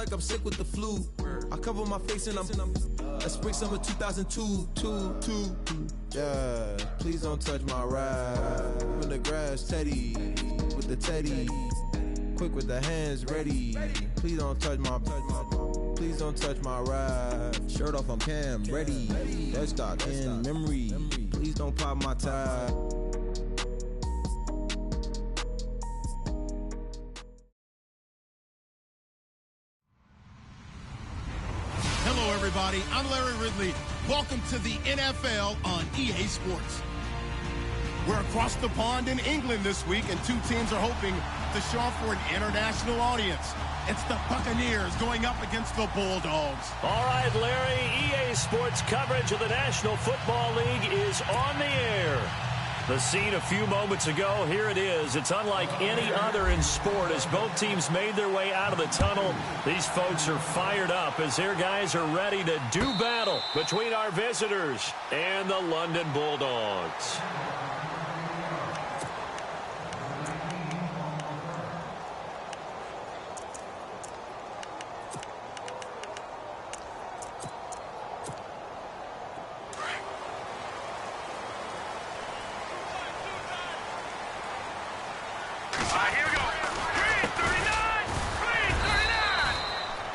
like I'm sick with the flu. I cover my face and that's spring summer 2002. Yeah, please don't touch my ride. In the grass, Teddy, with the Teddy. Quick with the hands ready. Please don't touch my ride. Shirt off on cam, ready. Dead stock in memory. Please don't pop my tie. Hello, everybody. I'm Larry Ridley. Welcome to the NFL on EA Sports. We're across the pond in England this week, and two teams are hoping to show off for an international audience. It's the Buccaneers going up against the Bulldogs. All right, Larry, EA Sports coverage of the National Football League is on the air. The scene a few moments ago, here it is. It's unlike any other in sport as both teams made their way out of the tunnel. These folks are fired up as their guys are ready to do battle between our visitors and the London Bulldogs.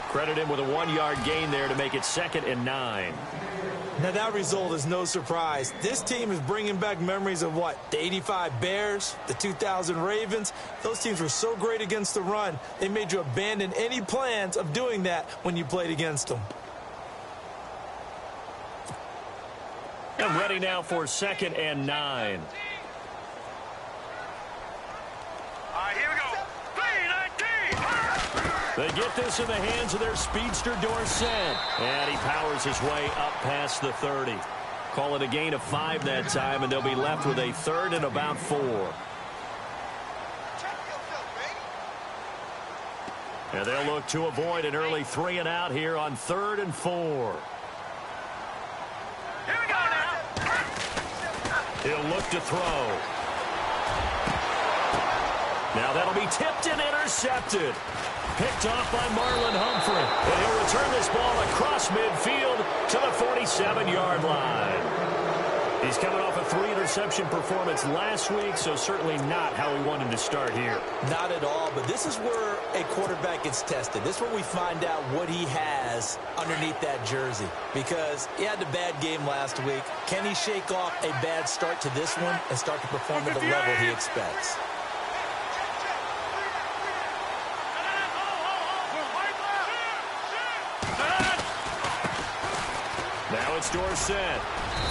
Credit him with a 1-yard gain there to make it 2nd and 9. Now that result is no surprise. This team is bringing back memories of what? The 85 Bears, the 2000 Ravens. Those teams were so great against the run, they made you abandon any plans of doing that when you played against them. And ready now for 2nd and 9. Here we go. They get this in the hands of their speedster Dorsett. And he powers his way up past the 30. Call it a gain of 5 that time, and they'll be left with a 3rd and about 4. And they'll look to avoid an early 3 and out here on 3rd and 4. Here we go now. He'll look to throw. Now that'll be tipped and intercepted. Picked off by Marlon Humphrey. And he'll return this ball across midfield to the 47-yard line. He's coming off a 3-interception performance last week, so certainly not how he wanted to start here. Not at all, but this is where a quarterback gets tested. This is where we find out what he has underneath that jersey. Because he had a bad game last week. Can he shake off a bad start to this one and start to perform at the level he expects? Now it's Dorsett.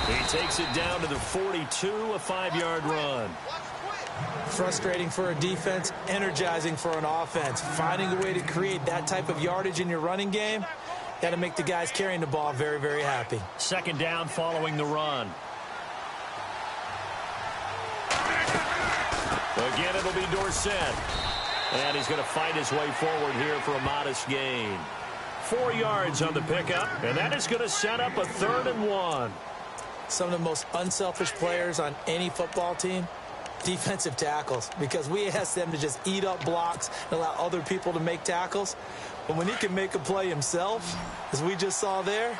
He takes it down to the 42, a 5-yard run. Frustrating for a defense, energizing for an offense. Finding a way to create that type of yardage in your running game, got to make the guys carrying the ball very, very happy. 2nd down following the run. Again, it'll be Dorsett. And he's going to fight his way forward here for a modest gain. 4 yards on the pickup, and that is going to set up a 3rd and 1. Some of the most unselfish players on any football team, defensive tackles, because we ask them to just eat up blocks and allow other people to make tackles. But when he can make a play himself, as we just saw there,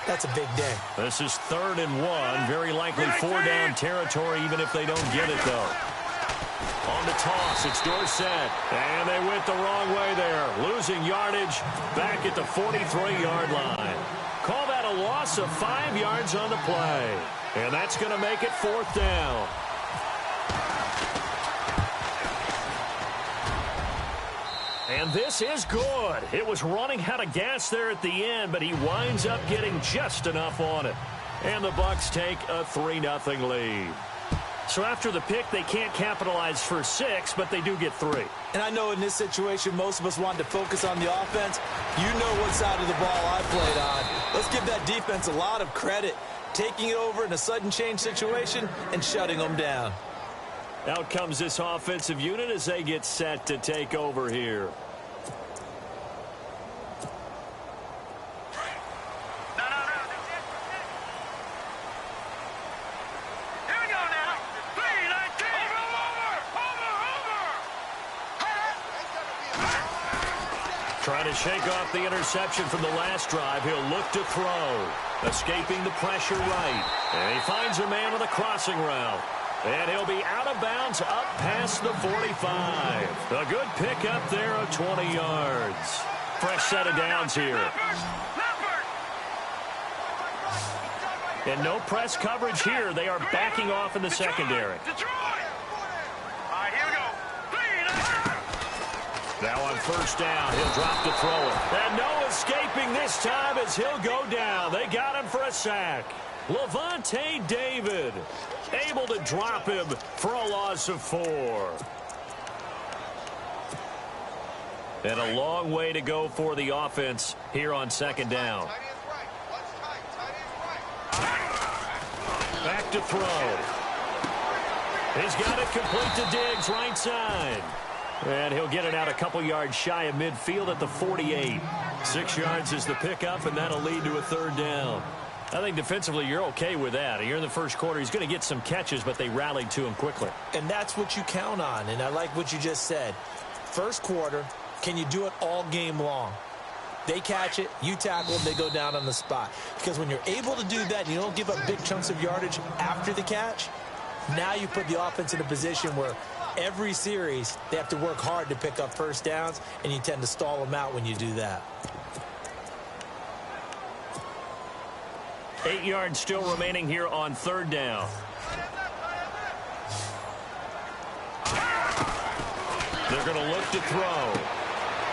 that's a big day. This is 3rd and 1, very likely 4-down territory, even if they don't get it, though. On the toss, it's Dorsett. And they went the wrong way there. Losing yardage back at the 43-yard line. Call that a loss of 5 yards on the play. And that's going to make it 4th down. And this is good. It was running out of gas there at the end, but he winds up getting just enough on it. And the Bucs take a 3-0 lead. So after the pick, they can't capitalize for 6, but they do get 3. And I know in this situation, most of us wanted to focus on the offense. You know what side of the ball I played on. Let's give that defense a lot of credit. Taking it over in a sudden change situation and shutting them down. Out comes this offensive unit as they get set to take over here. Trying to shake off the interception from the last drive, he'll look to throw. Escaping the pressure right. And he finds a man on the crossing route. And he'll be out of bounds up past the 45. A good pickup there of 20 yards. Fresh set of downs here. And no press coverage here. They are backing off in the secondary. Now on first down, he'll drop to throw it. And no escaping this time as he'll go down. They got him for a sack. Levante David able to drop him for a loss of 4. And a long way to go for the offense here on second down. Back to throw. He's got it complete to Diggs, right side. And he'll get it out a couple yards shy of midfield at the 48. 6 yards is the pickup, and that'll lead to a third down. I think defensively you're okay with that. Here in the first quarter, he's going to get some catches, but they rallied to him quickly. And that's what you count on, and I like what you just said. First quarter, can you do it all game long? They catch it, you tackle them, they go down on the spot. Because when you're able to do that, you don't give up big chunks of yardage after the catch, now you put the offense in a position where every series they have to work hard to pick up first downs, and you tend to stall them out when you do that. 8 yards still remaining here on third down. They're going to look to throw.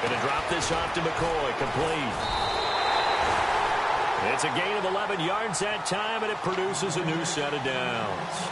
Going to drop this off to McCoy. Complete. It's a gain of 11 yards that time, and it produces a new set of downs.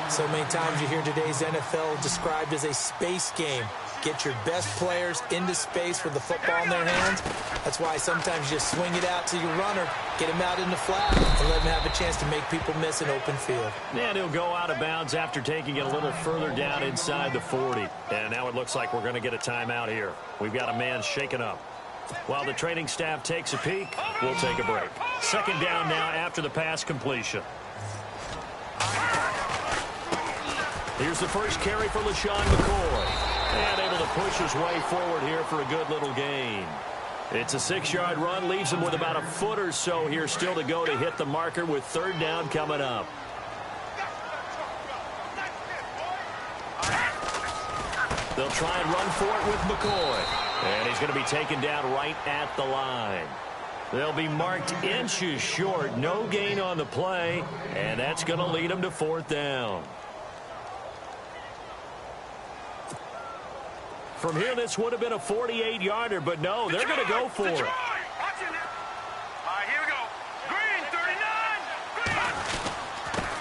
So many times you hear today's NFL described as a space game. Get your best players into space with the football in their hands. That's why sometimes you just swing it out to your runner, get him out in the flat, and let him have a chance to make people miss an open field. And he'll go out of bounds after taking it a little further down inside the 40. And now it looks like we're going to get a timeout here. We've got a man shaken up. While the training staff takes a peek, we'll take a break. Second down now after the pass completion. Here's the first carry for LaShawn McCoy. And able to push his way forward here for a good little gain. It's a 6-yard run, leaves him with about a foot or so here still to go to hit the marker with third down coming up. They'll try and run for it with McCoy. And he's going to be taken down right at the line. They'll be marked inches short. No gain on the play. And that's going to lead him to fourth down. From here, this would have been a 48-yarder, but no, they're going to go for it. Here we go. Green, 39.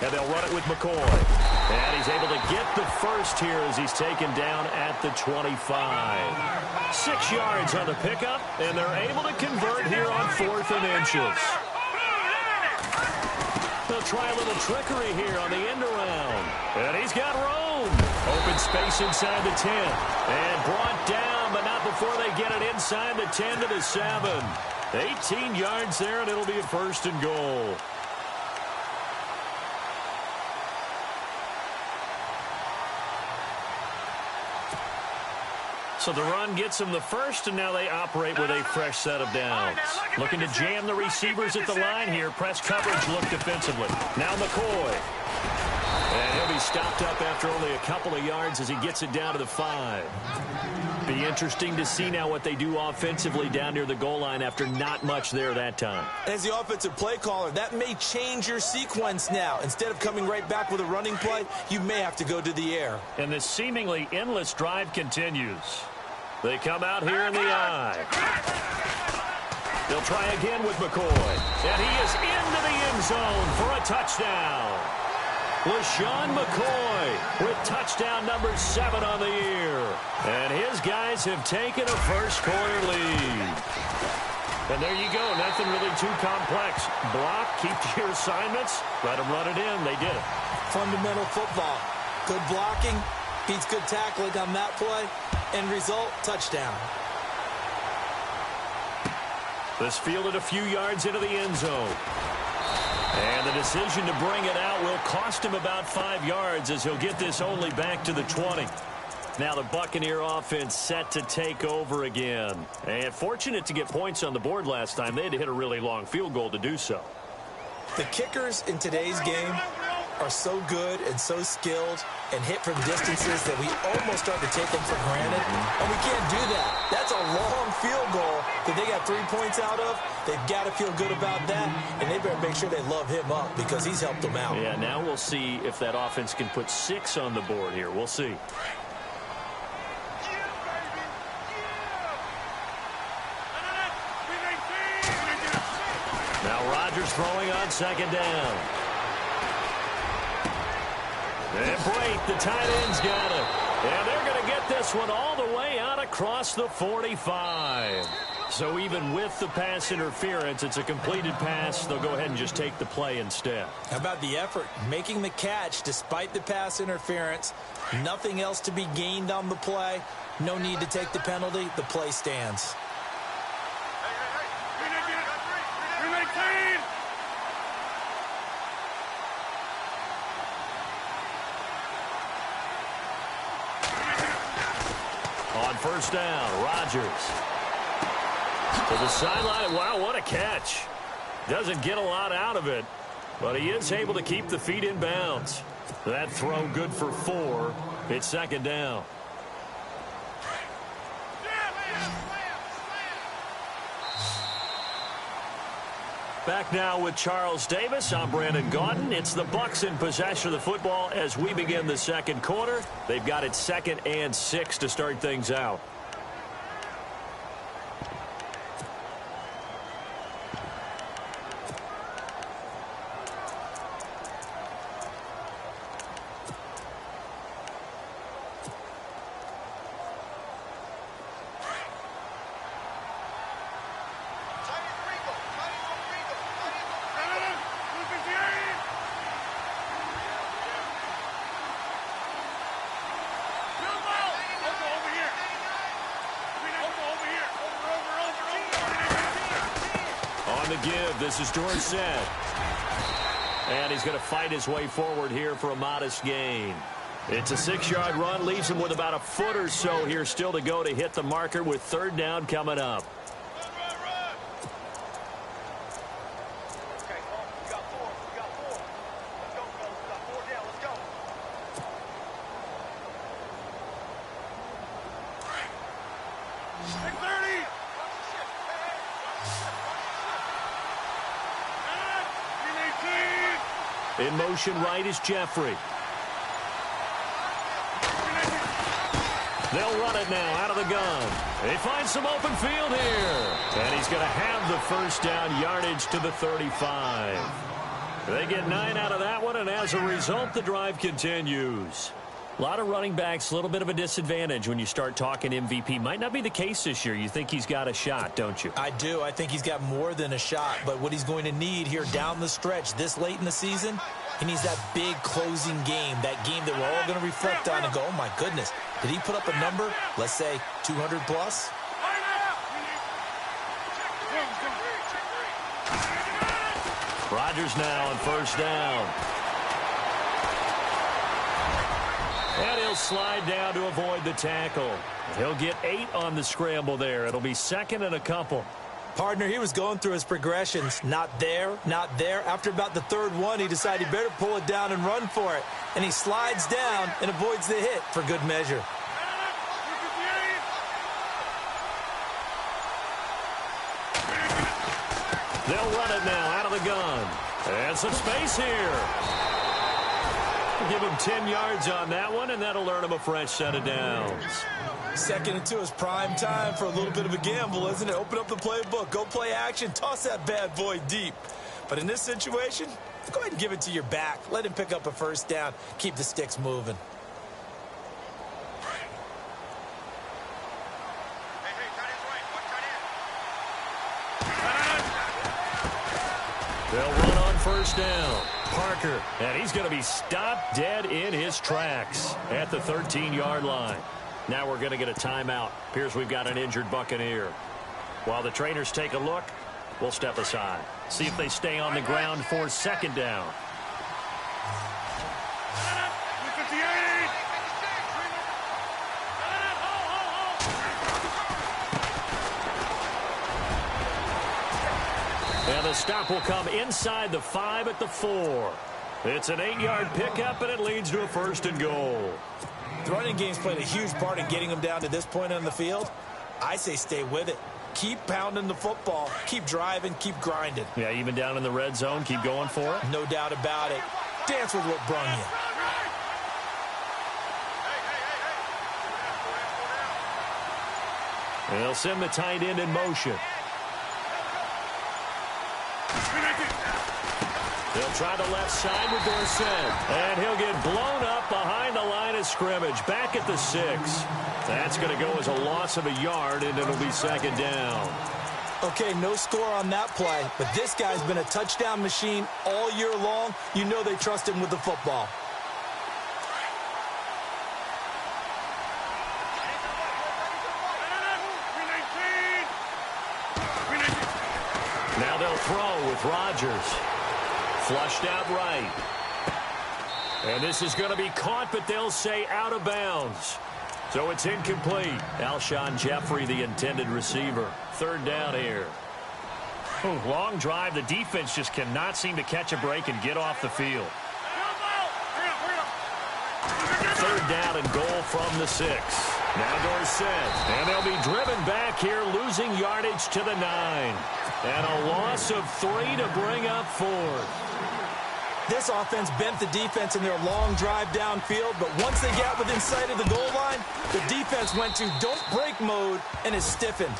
And they'll run it with McCoy. And he's able to get the first here as he's taken down at the 25. 6 yards on the pickup, and they're able to convert here on 4th and inches. They'll try a little trickery here on the end around. And he's got room. Open space inside the 10. And brought down, but not before they get it inside the 10 to the 7. 18 yards there, and it'll be a first and goal. So the run gets them the first, and now they operate with a fresh set of downs. Looking to jam the receivers at the line here. Press coverage look defensively. Now McCoy. And he'll be stopped up after only a couple of yards as he gets it down to the 5. Be interesting to see now what they do offensively down near the goal line after not much there that time. As the offensive play caller, that may change your sequence now. Instead of coming right back with a running play, you may have to go to the air. And this seemingly endless drive continues. They come out here in the I. They'll try again with McCoy. And he is into the end zone for a touchdown. LaShawn McCoy with touchdown number 7 on the year. And his guys have taken a first quarter lead. And there you go. Nothing really too complex. Block, keep to your assignments, let them run it in. They did it. Fundamental football. Good blocking beats good tackling on that play. End result, touchdown. This fielded a few yards into the end zone. And the decision to bring it out will cost him about 5 yards as he'll get this only back to the 20. Now the Buccaneer offense set to take over again. And fortunate to get points on the board last time. They had to hit a really long field goal to do so. The kickers in today's game are so good and so skilled and hit from distances that we almost start to take them for granted. And we can't do that. That's a long field goal that they got 3 points out of. They've got to feel good about that, and they better make sure they love him up because he's helped them out. Yeah, now we'll see if that offense can put 6 on the board here. We'll see. Now Rodgers throwing on second down. And Blake, the tight end's got it. And they're going to get this one all the way out across the 45. So even with the pass interference, it's a completed pass. They'll go ahead and just take the play instead. How about the effort? Making the catch despite the pass interference. Nothing else to be gained on the play. No need to take the penalty. The play stands. On first down, Rodgers. To the sideline. Wow, what a catch. Doesn't get a lot out of it, but he is able to keep the feet in bounds. That throw good for 4. It's second down. Back now with Charles Davis. I'm Brandon Gaudin. It's the Bucs in possession of the football as we begin the second quarter. They've got it 2nd and 6 to start things out. This is Dorsett. And he's going to fight his way forward here for a modest gain. It's a 6-yard run. Leaves him with about a foot or so here still to go to hit the marker with third down coming up. In motion right is Jeffrey. They'll run it now out of the gun. They find some open field here. And he's going to have the first down yardage to the 35. They get 9 out of that one, and as a result, the drive continues. A lot of running backs, a little bit of a disadvantage when you start talking MVP. Might not be the case this year. You think he's got a shot, don't you? I do. I think he's got more than a shot. But what he's going to need here down the stretch this late in the season, he needs that big closing game, that game that we're all going to reflect on and go, oh, my goodness, did he put up a number, let's say 200 plus? Rodgers now on first down. And he'll slide down to avoid the tackle. He'll get 8 on the scramble there. It'll be 2nd and a couple. Partner, he was going through his progressions. Not there, not there. After about the 3rd one, he decided he better pull it down and run for it. And he slides down and avoids the hit for good measure. They'll run it now out of the gun. And some space here. Give him 10 yards on that one, and that'll earn him a fresh set of downs. 2nd and 2 is prime time for a little bit of a gamble, isn't it? Open up the playbook, go play action, toss that bad boy deep. But in this situation, go ahead and give it to your back. Let him pick up a first down. Keep the sticks moving. They'll run on first down. Parker, and he's going to be stopped dead in his tracks at the 13-yard line. Now we're going to get a timeout. Appears we've got an injured Buccaneer. While the trainers take a look, we'll step aside. See if they stay on the ground for second down. the stop will come inside the 5 at the 4. It's an 8-yard pickup, and it leads to a 1st and goal. The running game's played a huge part in getting them down to this point on the field. I say stay with it. Keep pounding the football. Keep driving. Keep grinding. Yeah, even down in the red zone, keep going for it. No doubt about it. Dance with what brung you. And they'll send the tight end in motion. They'll try the left side with Dorsett. And he'll get blown up behind the line of scrimmage. Back at the 6. That's going to go as a loss of a yard, and it'll be 2nd down. Okay, no score on that play, but this guy's been a touchdown machine all year long. You know they trust him with the football. Now they'll throw with Rodgers. Flushed out right. And this is going to be caught, but they'll say out of bounds. So it's incomplete. Alshon Jeffrey, the intended receiver. 3rd down here. Long drive. The defense just cannot seem to catch a break and get off the field. 3rd down and goal from the 6. Now Dorsett. And they'll be driven back here, losing yardage to the 9. And a loss of 3 to bring up 4th. This offense bent the defense in their long drive downfield, but once they got within sight of the goal line, the defense went to don't break mode and is stiffened.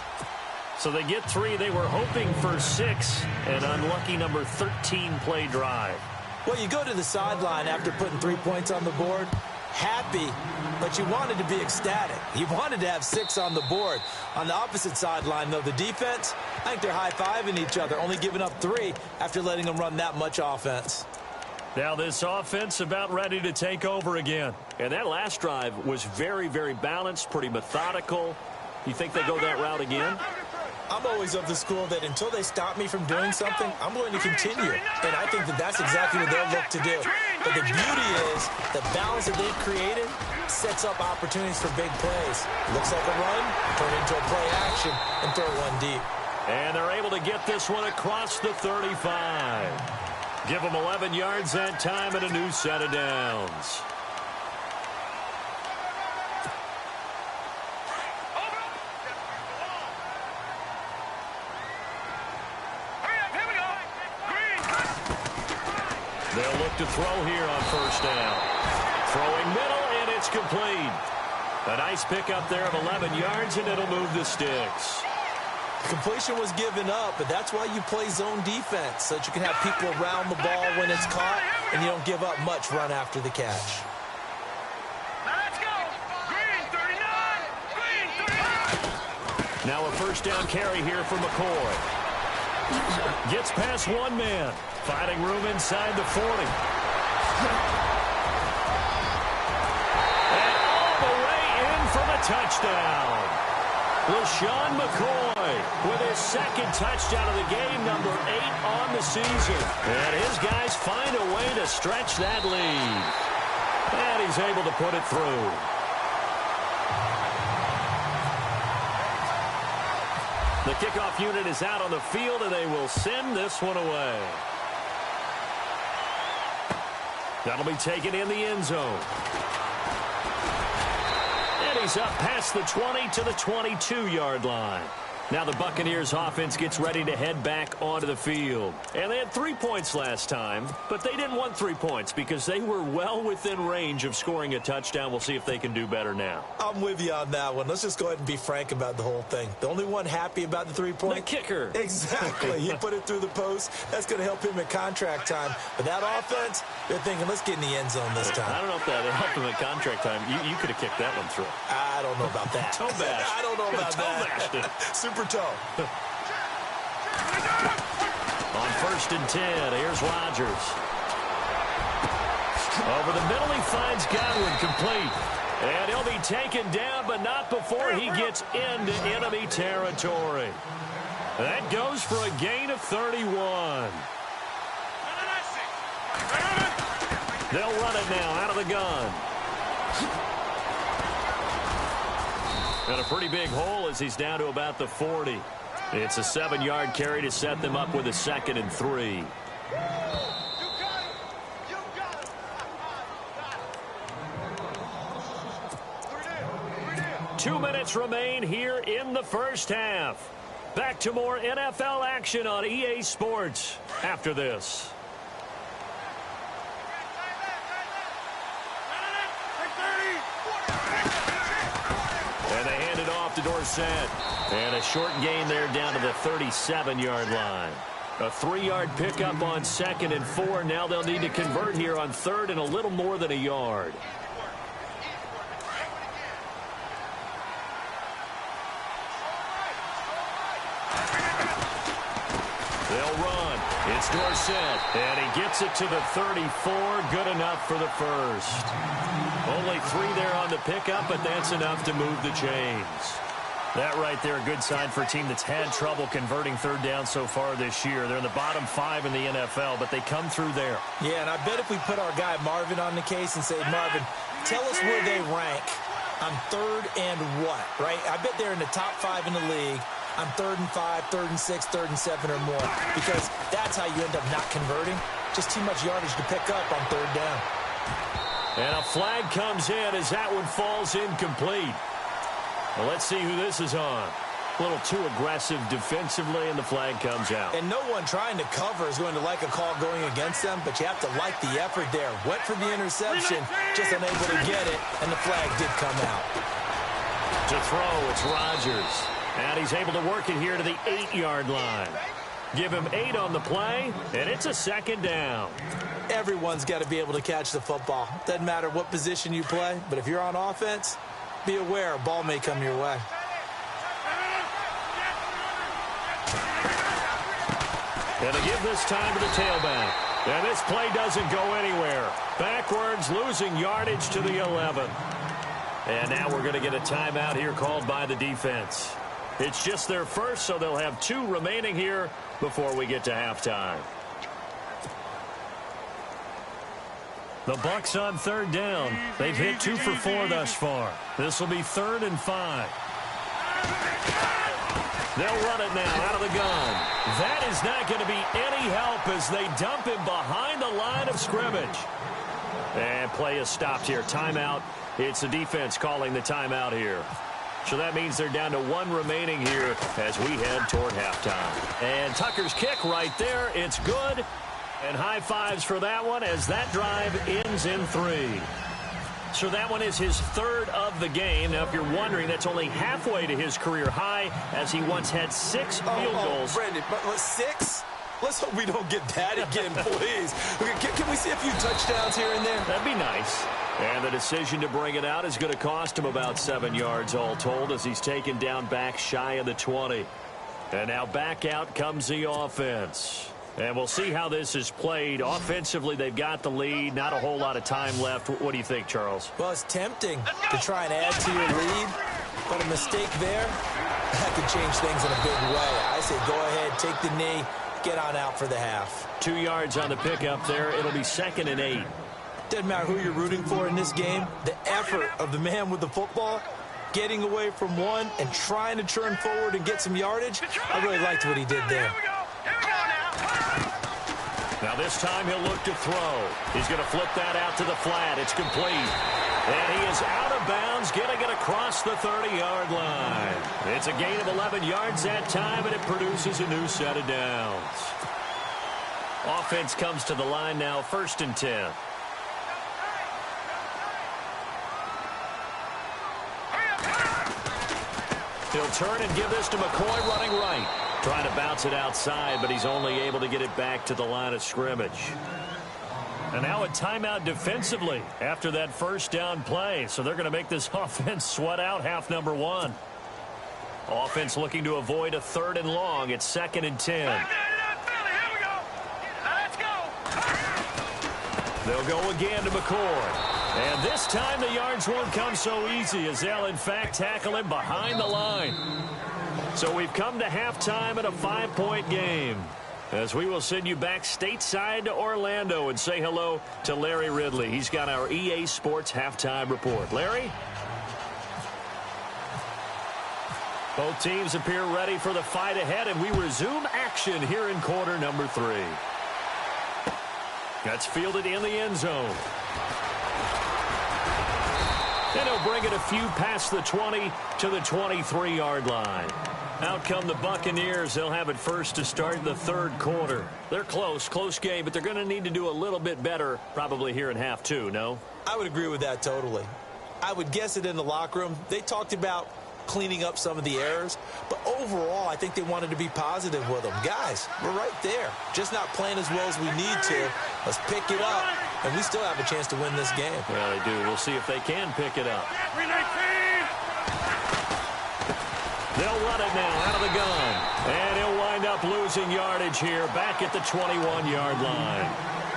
So they get 3. They were hoping for 6. An unlucky number 13 play drive. Well, you go to the sideline after putting 3 points on the board, happy, but you wanted to be ecstatic. You wanted to have 6 on the board. On the opposite sideline, though, the defense, I think they're high-fiving each other, only giving up 3 after letting them run that much offense. Now this offense about ready to take over again. And that last drive was very, very balanced, pretty methodical. You think they go that route again? I'm always of the school that until they stop me from doing something, I'm going to continue. And I think that that's exactly what they'll look to do. But the beauty is the balance that they've created sets up opportunities for big plays. Looks like a run, turn into a play action, and throw one deep. And they're able to get this one across the 35. Give them 11 yards that time and a new set of downs. They'll look to throw here on 1st down. Throwing middle, and it's complete. A nice pickup there of 11 yards, and it'll move the sticks. Completion was given up, but that's why you play zone defense, so that you can have people around the ball when it's caught, and you don't give up much run after the catch. Now let's go. Green 39. Green 39. Now a 1st down carry here for McCoy. Gets past 1 man. Finding room inside the 40. And all the way in for the touchdown. LaShawn McCoy with his 2nd touchdown of the game, number 8 on the season. And his guys find a way to stretch that lead. And he's able to put it through. The kickoff unit is out on the field, and they will send this one away. That'll be taken in the end zone. And he's up past the 20 to the 22-yard line. Now the Buccaneers offense gets ready to head back onto the field. And they had 3 points last time, but they didn't want 3 points because they were well within range of scoring a touchdown. We'll see if they can do better now. I'm with you on that one. Let's just go ahead and be frank about the whole thing. The only one happy about the 3-point? The kicker. Exactly. He put it through the post. That's going to help him at contract time. But that offense, they're thinking, let's get in the end zone this time. I don't know if that helped him at contract time. You could have kicked that one through. I don't know about that. Toe bash. I don't know about that. Super toe. On 1st and 10, here's Rodgers. Over the middle, he finds Godwin complete. And he'll be taken down, but not before he gets into enemy territory. That goes for a gain of 31. They'll run it now out of the gun. And a pretty big hole as he's down to about the 40. It's a 7-yard carry to set them up with a 2nd and 3. 2 minutes remain here in the first half. Back to more NFL action on EA Sports after this. And they hand it off to Dorsett. And a short gain there down to the 37-yard line. A 3-yard pickup on 2nd and 4. Now they'll need to convert here on 3rd and a little more than a yard. They'll run. It's Dorsett. And he gets it to the 34. Good enough for the first. Only 3 there on the pickup, but that's enough to move the chains. That right there, a good sign for a team that's had trouble converting 3rd down so far this year. They're in the bottom 5 in the NFL, but they come through there. Yeah, and I bet if we put our guy Marvin on the case and say, Marvin, tell us where they rank on 3rd and what, right? I bet they're in the top 5 in the league on 3rd and 5, 3rd and 6, 3rd and 7 or more, because that's how you end up not converting. Just too much yardage to pick up on 3rd down. And a flag comes in as that one falls incomplete. Well, let's see who this is on. A little too aggressive defensively, and the flag comes out. And no one trying to cover is going to like a call going against them, but you have to like the effort there. Went for the interception, just unable to get it, and the flag did come out. To throw, it's Rodgers. And he's able to work it here to the 8-yard line. Give him 8 on the play, and it's a 2nd down. Everyone's got to be able to catch the football. Doesn't matter what position you play, but if you're on offense, be aware a ball may come your way. And to give this time to the tailback. And this play doesn't go anywhere. Backwards, losing yardage to the 11. And now we're going to get a timeout here called by the defense. It's just their first, so they'll have 2 remaining here before we get to halftime. The Bucs on 3rd down. They've hit 2 for 4 thus far. This will be 3rd and 5. They'll run it now out of the gun. That is not going to be any help as they dump him behind the line of scrimmage. And play is stopped here. Timeout. It's the defense calling the timeout here. So that means they're down to 1 remaining here as we head toward halftime. And Tucker's kick right there. It's good. And high fives for that one as that drive ends in 3. So that one is his 3rd of the game. Now, if you're wondering, that's only halfway to his career high as he once had 6 field goals. Brandon, but 6? Let's hope we don't get that again, please. Can we see a few touchdowns here and there? That'd be nice. And the decision to bring it out is going to cost him about 7 yards all told as he's taken down back shy of the 20. And now back out comes the offense. And we'll see how this is played. Offensively, they've got the lead. Not a whole lot of time left. What do you think, Charles? Well, it's tempting to try and add to your lead, but a mistake there, that could change things in a big way. I say go ahead, take the knee, get on out for the half. 2 yards on the pickup there. It'll be 2nd and 8. Doesn't matter who you're rooting for in this game. The effort of the man with the football, getting away from one and trying to turn forward and get some yardage, I really liked what he did there. Now this time he'll look to throw. He's going to flip that out to the flat. It's complete. And he is out of bounds, getting it across the 30-yard line. It's a gain of 11 yards that time, and it produces a new set of downs. Offense comes to the line now, 1st and 10. He'll turn and give this to McCoy running right. Trying to bounce it outside, but he's only able to get it back to the line of scrimmage. And now a timeout defensively after that 1st down play. So they're going to make this offense sweat out half number 1. Offense looking to avoid a 3rd and long. It's 2nd and 10. They'll go again to McCoy. And this time the yards won't come so easy as they'll in fact tackle him behind the line. So we've come to halftime at a 5-point game as we will send you back stateside to Orlando and say hello to Larry Ridley. He's got our EA Sports halftime report. Larry? Both teams appear ready for the fight ahead, and we resume action here in quarter number 3. That's fielded in the end zone. And he'll bring it a few past the 20 to the 23-yard line. Out come the Buccaneers. They'll have it first to start the third quarter. They're close game, but they're going to need to do a little bit better probably here in half 2, no? I would agree with that totally. I would guess it in the locker room. They talked about cleaning up some of the errors, but overall, I think they wanted to be positive with them. Guys, we're right there. Just not playing as well as we need to. Let's pick it up, and we still have a chance to win this game. Well, they do. We'll see if they can pick it up. They'll run it now out of the gun, and he'll wind up losing yardage here back at the 21-yard line.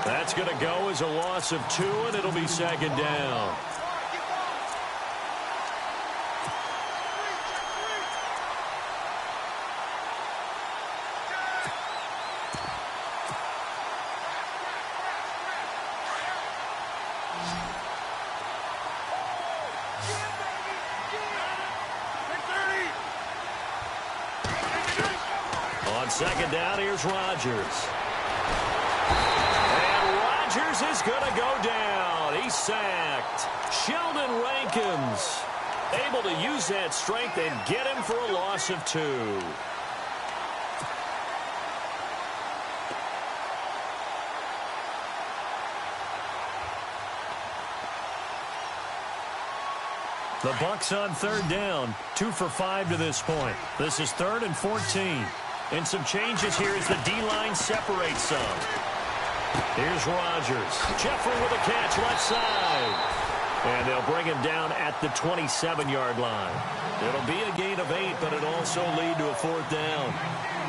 That's going to go as a loss of 2, and it'll be second down. Second down, here's Rodgers. And Rodgers is going to go down. He's sacked. Sheldon Rankins able to use that strength and get him for a loss of 2. The Bucs on third down, 2 for 5 to this point. This is 3rd and 14. And some changes here as the D-line separates some. Here's Rodgers. Jeffrey with a catch left side. And they'll bring him down at the 27-yard line. It'll be a gain of 8, but it'll also lead to a 4th down.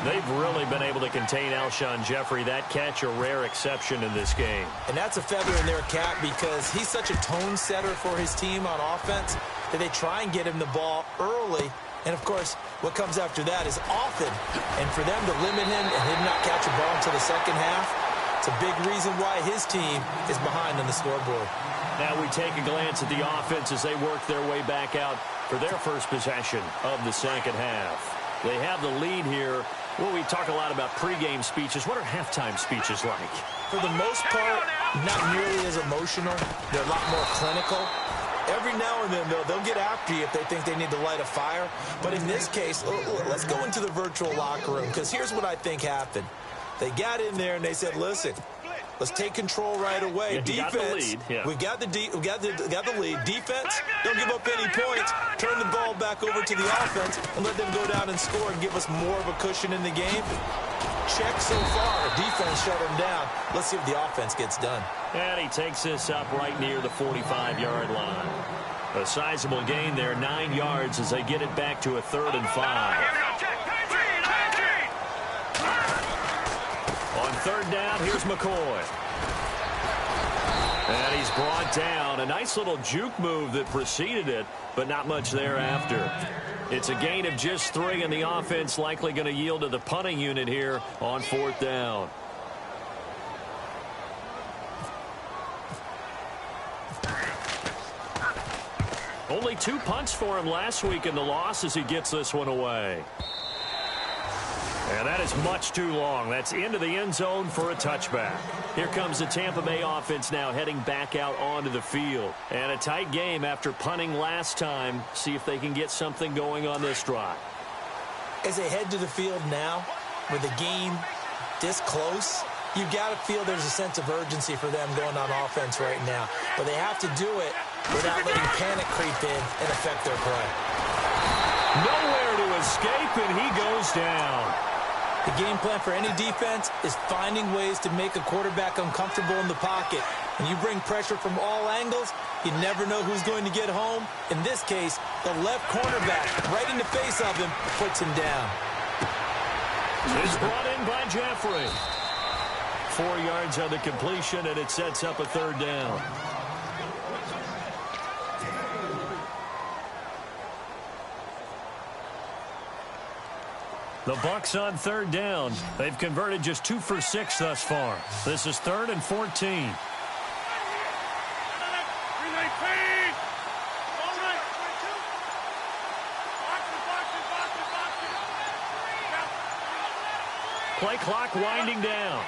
They've really been able to contain Alshon Jeffrey. That catch a rare exception in this game. And that's a feather in their cap because he's such a tone setter for his team on offense that they try and get him the ball early. And, of course, what comes after that is often. And for them to limit him and him not catch a ball until the second half, it's a big reason why his team is behind on the scoreboard. Now we take a glance at the offense as they work their way back out for their first possession of the second half. They have the lead here. Well, we talk a lot about pregame speeches. What are halftime speeches like? For the most part, not nearly as emotional. They're a lot more clinical. Every now and then, though, they'll get after you if they think they need to light a fire. But in this case, let's go into the virtual locker room, because here's what I think happened. They got in there and they said, listen, let's take control right away. Yeah, defense, we've got the lead. Defense, don't give up any points. Turn the ball back over to the offense and let them go down and score and give us more of a cushion in the game. Check so far. Defense shut him down. Let's see if the offense gets done. And he takes this up right near the 45-yard line. A sizable gain there, 9 yards as they get it back to a 3rd and 5. On 3rd down, here's McCoy. And he's brought down. A nice little juke move that preceded it, but not much thereafter. It's a gain of just 3, and the offense likely going to yield to the punting unit here on 4th down. Only 2 punts for him last week in the loss as he gets this one away. And that is much too long. That's into the end zone for a touchback. Here comes the Tampa Bay offense now heading back out onto the field. And a tight game after punting last time. See if they can get something going on this drive. As they head to the field now, with the game this close, you've got to feel there's a sense of urgency for them going on offense right now. But they have to do it without letting panic creep in and affect their play. Nowhere to escape, and he goes down. The game plan for any defense is finding ways to make a quarterback uncomfortable in the pocket. When you bring pressure from all angles, you never know who's going to get home. In this case, the left cornerback, right in the face of him, puts him down. It's brought in by Jeffrey. 4 yards on the completion, and it sets up a 3rd down. The Bucs on 3rd down. They've converted just 2 for 6 thus far. This is 3rd and 14. Play clock winding down.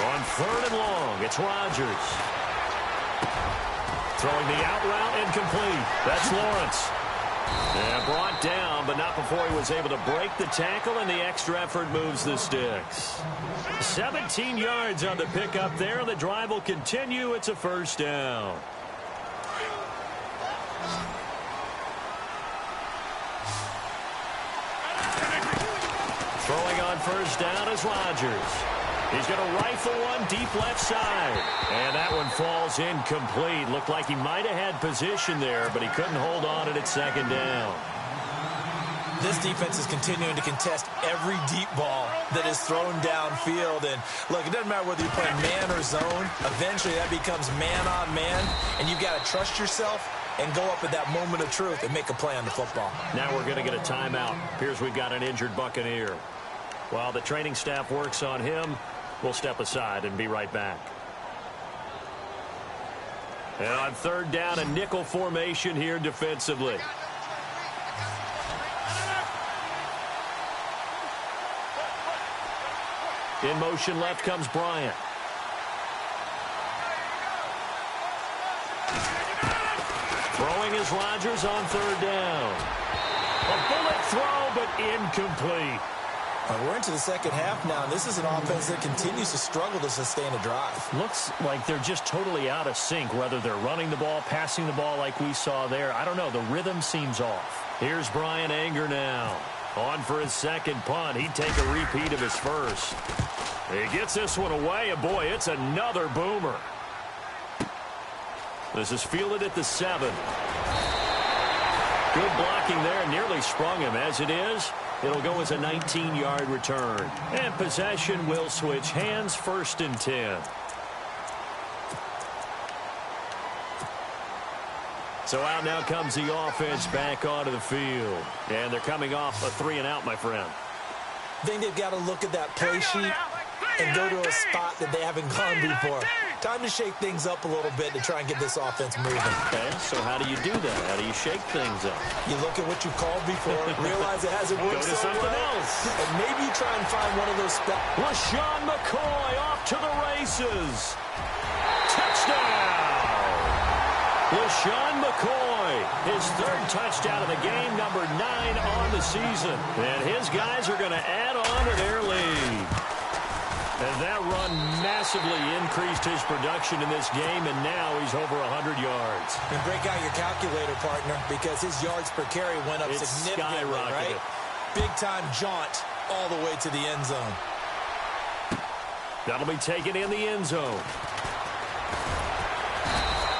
On 3rd and long, it's Rodgers. Throwing the out route incomplete. That's Lawrence. And brought down, but not before he was able to break the tackle, and the extra effort moves the sticks. 17 yards on the pickup there. The drive will continue. It's a first down. Throwing on first down is Rodgers. He's going to rifle one deep left side. And that one falls incomplete. Looked like he might have had position there, but he couldn't hold on at 2nd down. This defense is continuing to contest every deep ball that is thrown downfield. And, look, it doesn't matter whether you're playing man or zone. Eventually, that becomes man on man, and you've got to trust yourself and go up at that moment of truth and make a play on the football. Now we're going to get a timeout. Appears we've got an injured Buccaneer. While the training staff works on him, we'll step aside and be right back. And on 3rd down, a nickel formation here defensively. In motion left comes Bryant. Throwing is Rodgers on 3rd down. A bullet throw, but incomplete. We're into the 2nd half now. This is an offense that continues to struggle to sustain a drive. Looks like they're just totally out of sync, whether they're running the ball, passing the ball like we saw there. I don't know. The rhythm seems off. Here's Brian Anger now. On for his 2nd punt. He'd take a repeat of his first. He gets this one away, and boy, it's another boomer. This is fielded at the 7. Good blocking there, nearly sprung him. As it is, it'll go as a 19-yard return. And possession will switch hands, 1st and 10. So out now comes the offense back onto the field. And they're coming off a 3-and-out, my friend. I think they've got to look at that play sheet and go to a spot that they haven't gone before. Time to shake things up a little bit to try and get this offense moving. Okay, so how do you do that? How do you shake things up? You look at what you called before, realize it hasn't worked Go to so something well, else. and maybe you try and find one of those spots. LaShawn McCoy off to the races. Touchdown! LaShawn McCoy, his 3rd touchdown of the game, number 9 on the season. And his guys are going to add on to their lead. And that run massively increased his production in this game, and now he's over 100 yards. And break out your calculator, partner, because his yards per carry went up significantly, right? Big-time jaunt all the way to the end zone. That'll be taken in the end zone.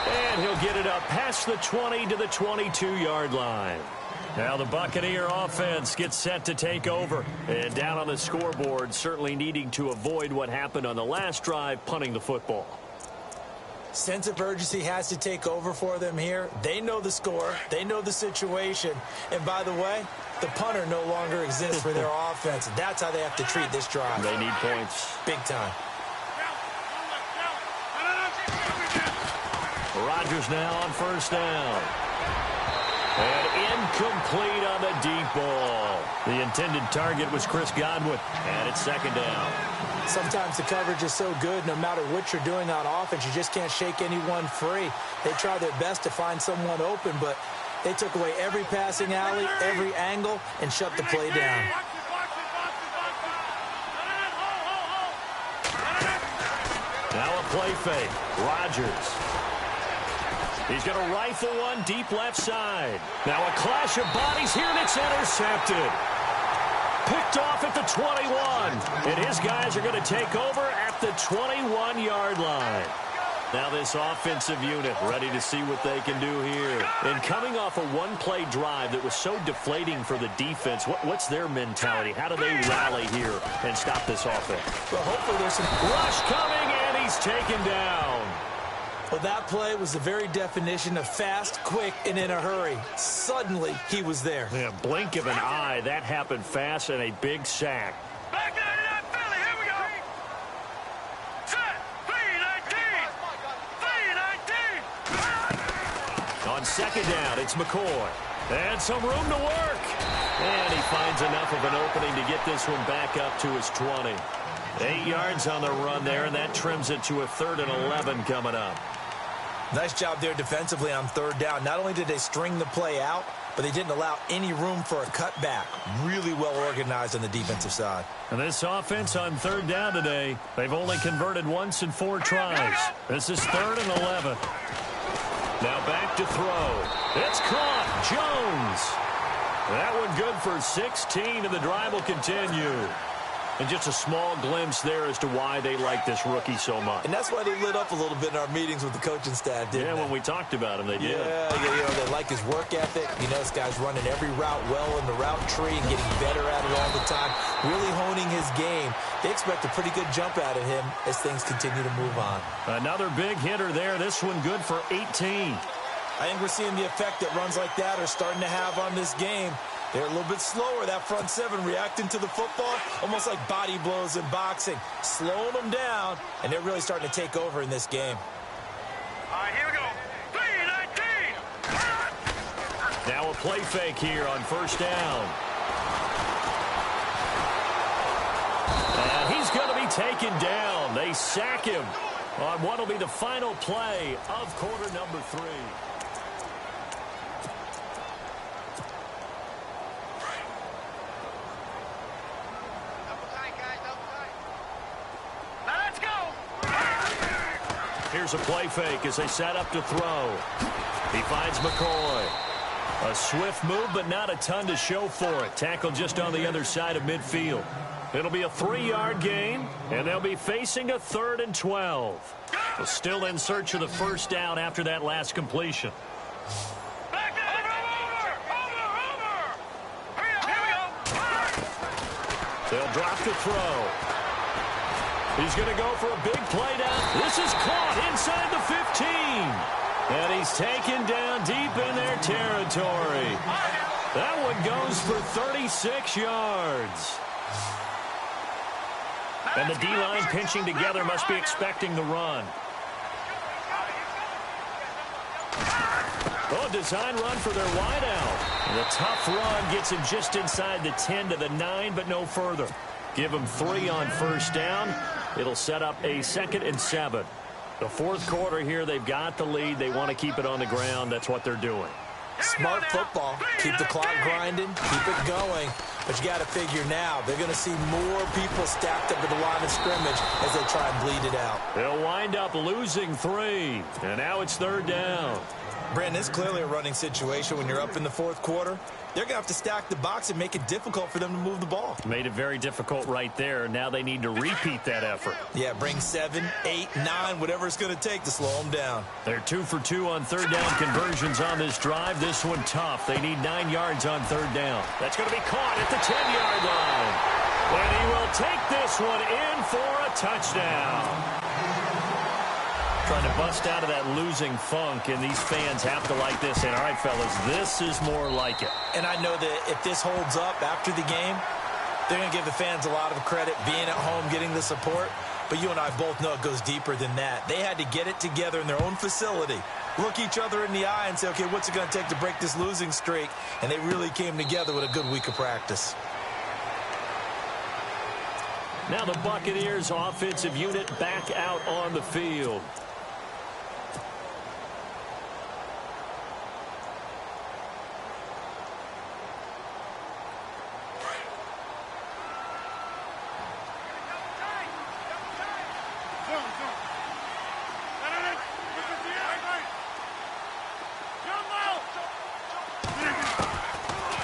And he'll get it up past the 20 to the 22-yard line. Now the Buccaneer offense gets set to take over. And down on the scoreboard, certainly needing to avoid what happened on the last drive, punting the football. Sense of urgency has to take over for them here. They know the score. They know the situation. And by the way, the punter no longer exists for their offense. That's how they have to treat this drive. They need points. Big time. Rodgers now on 1st down. And incomplete on the deep ball. The intended target was Chris Godwin. And it's 2nd down. Sometimes the coverage is so good, no matter what you're doing on offense, you just can't shake anyone free. They try their best to find someone open, but they took away every passing alley, every angle, and shut the play down. Now a play fake. Rodgers. He's going to rifle one deep left side. Now a clash of bodies here, and it's intercepted. Picked off at the 21. And his guys are going to take over at the 21-yard line. Now this offensive unit ready to see what they can do here. And coming off a one-play drive that was so deflating for the defense, what's their mentality? How do they rally here and stop this offense? Well, hopefully there's some rush coming, and he's taken down. Well, that play was the very definition of fast, quick, and in a hurry. Suddenly, he was there. Yeah, blink of an eye. That happened fast, and a big sack. Back there to that Philly. Here we go. Set. 3-19. 3-19. On 2nd down, it's McCoy. And some room to work. And he finds enough of an opening to get this one back up to his 20. 8 yards on the run there, and that trims it to a 3rd and 11 coming up. Nice job there defensively on 3rd down. Not only did they string the play out, but they didn't allow any room for a cutback. Really well organized on the defensive side. And this offense on 3rd down today, they've only converted once in 4 tries. This is 3rd and 11. Now back to throw. It's caught. Jones. That one good for 16, and the drive will continue. And just a small glimpse there as to why they like this rookie so much. And that's why they lit up a little bit in our meetings with the coaching staff, didn't they? When we talked about him, they did. Yeah, they like his work ethic. You know, this guy's running every route well in the route tree and getting better at it all the time, really honing his game. They expect a pretty good jump out of him as things continue to move on. Another big hitter there. This one good for 18. I think we're seeing the effect that runs like that are starting to have on this game. They're a little bit slower, that front 7, reacting to the football, almost like body blows in boxing, slowing them down, and they're really starting to take over in this game. All right, here we go. 3-19. Now a play fake here on 1st down. And he's going to be taken down. They sack him on what will be the final play of quarter number 3. Here's a play fake as they set up to throw. He finds McCoy. A swift move, but not a ton to show for it. Tackled just on the other side of midfield. It'll be a 3-yard gain, and they'll be facing a 3rd and 12. They're still in search of the 1st down after that last completion. Back over. Hurry up, here we go. They'll drop to throw. He's going to go for a big play down. This is caught inside the 15. And he's taken down deep in their territory. That one goes for 36 yards. And the D-line pinching together must be expecting the run. Oh, design run for their wideout. The tough run gets him just inside the 10 to the 9, but no further. Give him 3 on 1st down. It'll set up a 2nd and 7. The 4th quarter here, they've got the lead. They want to keep it on the ground. That's what they're doing. Smart football. Keep the clock grinding. Keep it going. But you got to figure now, they're going to see more people stacked up at the line of scrimmage as they try and bleed it out. They'll wind up losing 3. And now it's 3rd down. Brandon, it's clearly a running situation when you're up in the 4th quarter. They're going to have to stack the box and make it difficult for them to move the ball. Made it very difficult right there. Now they need to repeat that effort. Yeah, bring 7, 8, 9, whatever it's going to take to slow them down. They're 2 for 2 on 3rd down conversions on this drive. This one tough. They need 9 yards on 3rd down. That's going to be caught at the 10-yard line. And he will take this one in for a touchdown. Trying to bust out of that losing funk, and these fans have to like this. And all right, fellas, this is more like it. And I know that if this holds up after the game, they're going to give the fans a lot of credit being at home, getting the support. But you and I both know it goes deeper than that. They had to get it together in their own facility, look each other in the eye and say, okay, what's it going to take to break this losing streak? And they really came together with a good week of practice. Now the Buccaneers offensive unit back out on the field.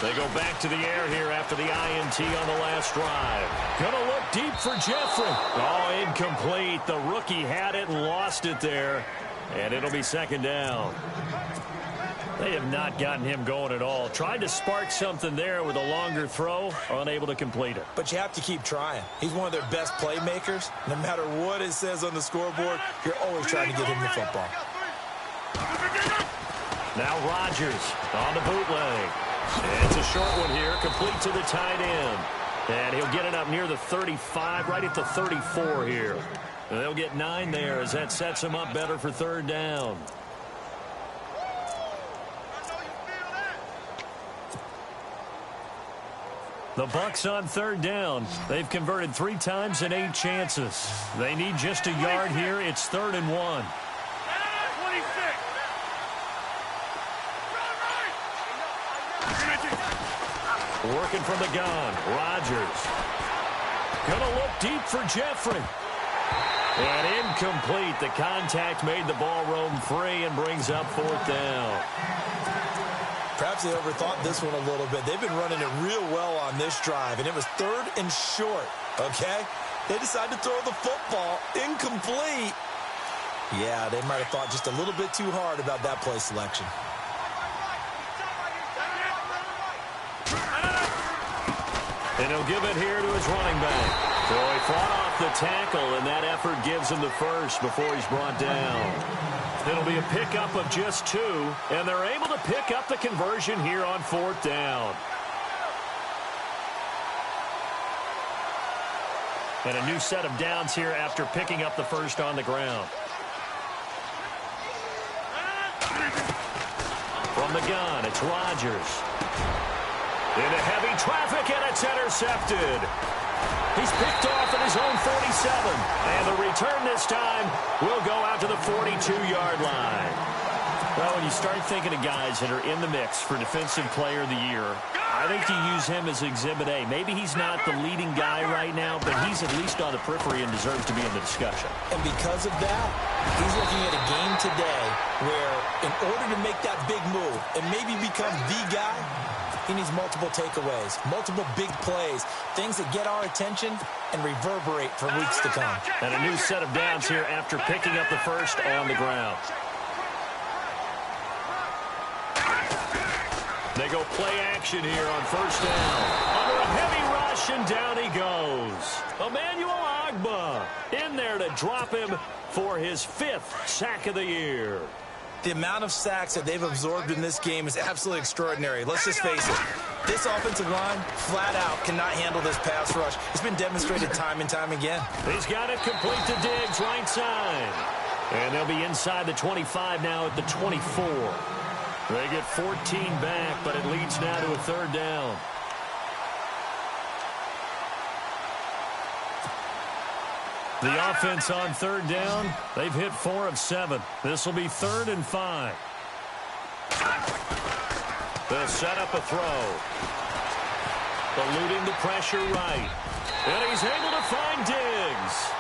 They go back to the air here after the INT on the last drive. Gonna look deep for Jeffrey. Oh, incomplete. The rookie had it and lost it there. And it'll be 2nd down. They have not gotten him going at all. Tried to spark something there with a longer throw, unable to complete it. But you have to keep trying. He's one of their best playmakers. No matter what it says on the scoreboard, you're always trying to get him the football. Now Rodgers on the bootleg. It's a short one here, complete to the tight end. And he'll get it up near the 35, right at the 34 here. And they'll get 9 there as that sets him up better for 3rd down. The Bucs on third down. They've converted 3 times in 8 chances. They need just a yard here. It's 3rd and 1. Working from the gun. Rodgers. Gonna look deep for Jeffrey. And incomplete. The contact made the ball roam free and brings up 4th down. Perhaps they overthought this one a little bit. They've been running it real well on this drive, and it was 3rd and short, okay? They decided to throw the football. Incomplete. Yeah, they might have thought just a little bit too hard about that play selection. And he'll give it here to his running back. So he fought off the tackle, and that effort gives him the first before he's brought down. It'll be a pickup of just 2, and they're able to pick up the conversion here on 4th down. And a new set of downs here after picking up the first on the ground. From the gun, it's Rodgers. Into heavy traffic, and it's intercepted. He's picked off at his own 47. And the return this time will go out to the 42-yard line. Well, when you start thinking of guys that are in the mix for Defensive Player of the Year, I think you use him as Exhibit A. Maybe he's not the leading guy right now, but he's at least on the periphery and deserves to be in the discussion. And because of that, he's looking at a game today where in order to make that big move and maybe become the guy, he needs multiple takeaways, multiple big plays, things that get our attention and reverberate for weeks to come. And a new set of downs here after picking up the first on the ground. They go play action here on 1st down. Under a heavy rush, and down he goes. Emmanuel Ogbah in there to drop him for his 5th sack of the year. The amount of sacks that they've absorbed in this game is absolutely extraordinary. Let's just face it. This offensive line, flat out, cannot handle this pass rush. It's been demonstrated time and time again. He's got it complete to Diggs, right side. And they'll be inside the 25 now at the 24. They get 14 back, but it leads now to a 3rd down. The offense on 3rd down, they've hit 4 of 7. This will be 3rd and 5. They'll set up a throw. Eluding the pressure right. And he's able to find Diggs.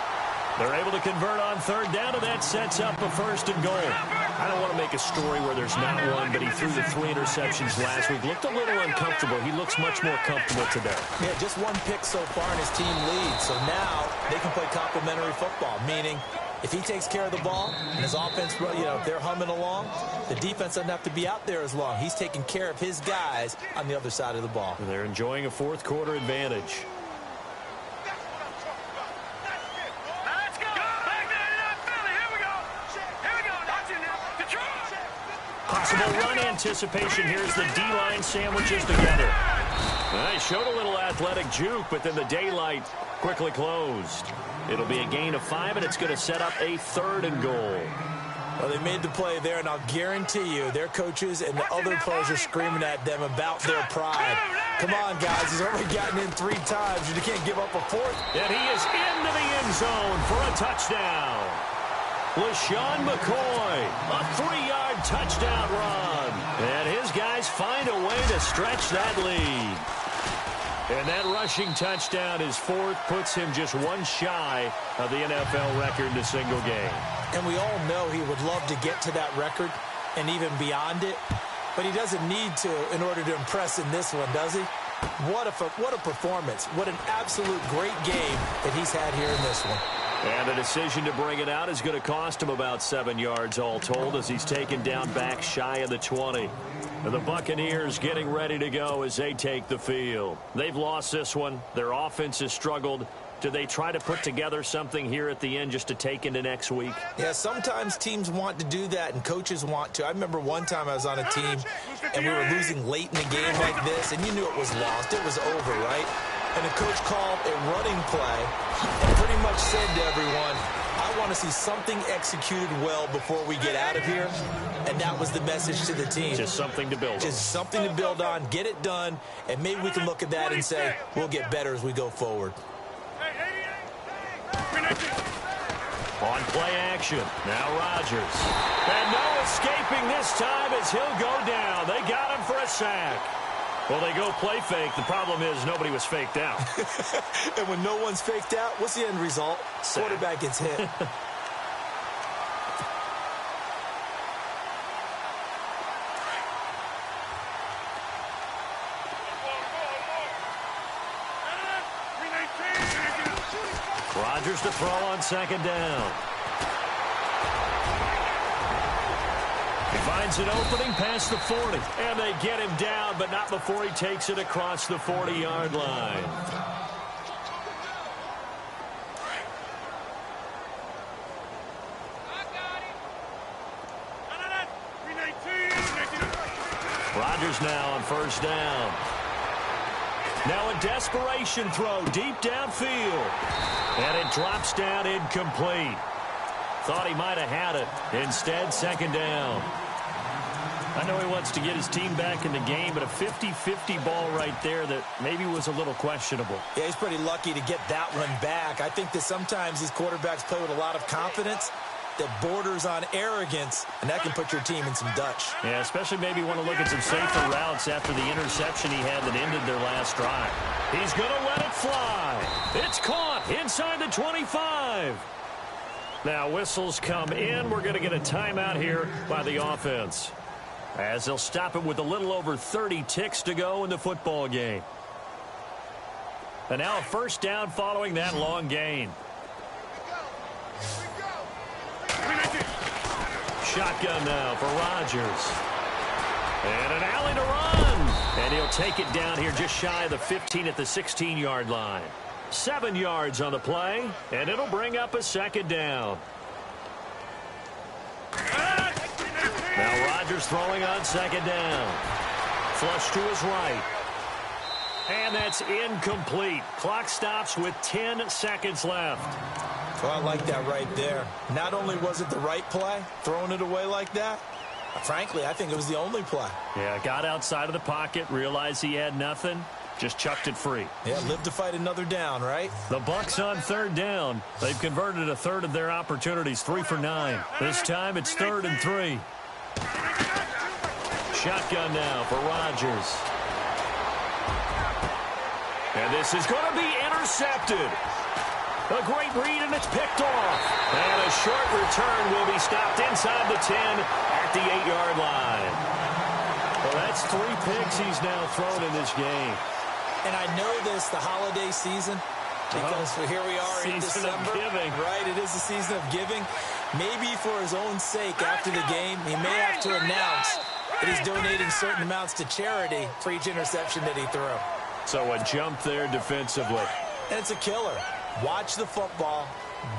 They're able to convert on 3rd down, and that sets up a 1st and goal. I don't want to make a story where there's not one, but he threw the 3 interceptions last week. Looked a little uncomfortable. He looks much more comfortable today. Yeah, just 1 pick so far, and his team leads. So now they can play complementary football, meaning if he takes care of the ball and his offense, they're humming along, the defense doesn't have to be out there as long. He's taking care of his guys on the other side of the ball. And they're enjoying a 4th quarter advantage. Possible run anticipation. Here's the D-line sandwiches together. They showed a little athletic juke, but then the daylight quickly closed. It'll be a gain of 5, and it's going to set up a 3rd and goal. Well, they made the play there, and I'll guarantee you their coaches and the other players are screaming at them about their pride. Come on, guys. He's already gotten in 3 times. You can't give up a 4th. And he is into the end zone for a touchdown. LaShawn McCoy, a 3-yard touchdown run. And his guys find a way to stretch that lead. And that rushing touchdown, his 4th, puts him just 1 shy of the NFL record in a single game. And we all know he would love to get to that record and even beyond it. But he doesn't need to in order to impress in this one, does he? What a performance. What an absolute great game that he's had here in this one. And the decision to bring it out is going to cost him about 7 yards all told as he's taken down back shy of the 20. And the Buccaneers getting ready to go as they take the field. They've lost this one. Their offense has struggled. Do they try to put together something here at the end just to take into next week? Yeah, sometimes teams want to do that and coaches want to. I remember one time I was on a team and we were losing late in the game like this, and you knew it was lost. It was over, right? And the coach called a running play and pretty much said to everyone, I still want to see something executed well before we get out of here. And that was the message to the team. Just something to build on. Just something to build on, get it done, and maybe we can look at that and say, we'll get better as we go forward. On play action, now Rodgers. And no escaping this time as he'll go down. They got him for a sack. Well, they go play fake. The problem is nobody was faked out. And when no one's faked out, what's the end result? Sack. Quarterback gets hit. Rodgers to throw on second down. He finds an opening past the 40. And they get him down, but not before he takes it across the 40-yard line. Rodgers now on first down. Now a desperation throw deep downfield. And it drops down incomplete. Thought he might have had it. Instead, second down. I know he wants to get his team back in the game, but a 50-50 ball right there that maybe was a little questionable. Yeah, he's pretty lucky to get that one back. I think that sometimes these quarterbacks play with a lot of confidence that borders on arrogance, and that can put your team in some Dutch. Yeah, especially maybe want to look at some safer routes after the interception he had that ended their last drive. He's going to let it fly. It's caught inside the 25. Now whistles come in. We're going to get a timeout here by the offense, as they'll stop it with a little over 30 ticks to go in the football game. And now a first down following that long gain. Shotgun now for Rodgers. And an alley to run. And he'll take it down here just shy of the 15 at the 16-yard line. 7 yards on the play, and it'll bring up a second down. Now Rodgers throwing on second down. Flush to his right. And that's incomplete. Clock stops with 10 seconds left. Well, I like that right there. Not only was it the right play, throwing it away like that, frankly, I think it was the only play. Yeah, got outside of the pocket, realized he had nothing, just chucked it free. Yeah, live to fight another down, right? The Bucs on third down. They've converted a third of their opportunities, 3 for 9. This time it's 3rd and 3. Shotgun now for Rodgers. And this is going to be intercepted. A great read, and it's picked off. And a short return will be stopped inside the 10 at the 8-yard line. Well, that's 3 picks he's now thrown in this game. And I know this, the holiday season, because here we are in December. Season of giving. Right, it is the season of giving. Maybe for his own sake after the game, he may have to announce that he's donating certain amounts to charity for each interception that he threw. So a jump there defensively. And it's a killer. Watch the football.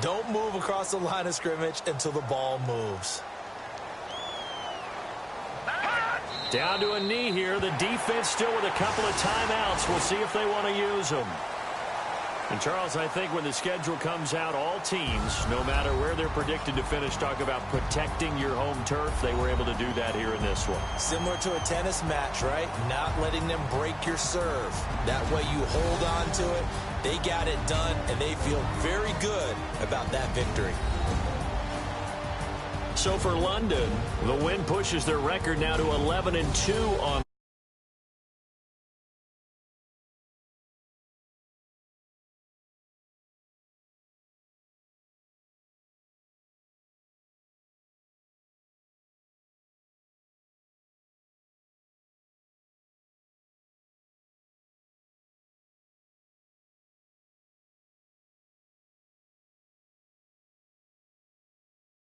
Don't move across the line of scrimmage until the ball moves. Down to a knee here. The defense still with a couple of timeouts. We'll see if they want to use them. And, Charles, I think when the schedule comes out, all teams, no matter where they're predicted to finish, talk about protecting your home turf. They were able to do that here in this one. Similar to a tennis match, right? Not letting them break your serve. That way you hold on to it. They got it done, and they feel very good about that victory. So for London, the win pushes their record now to 11-2 on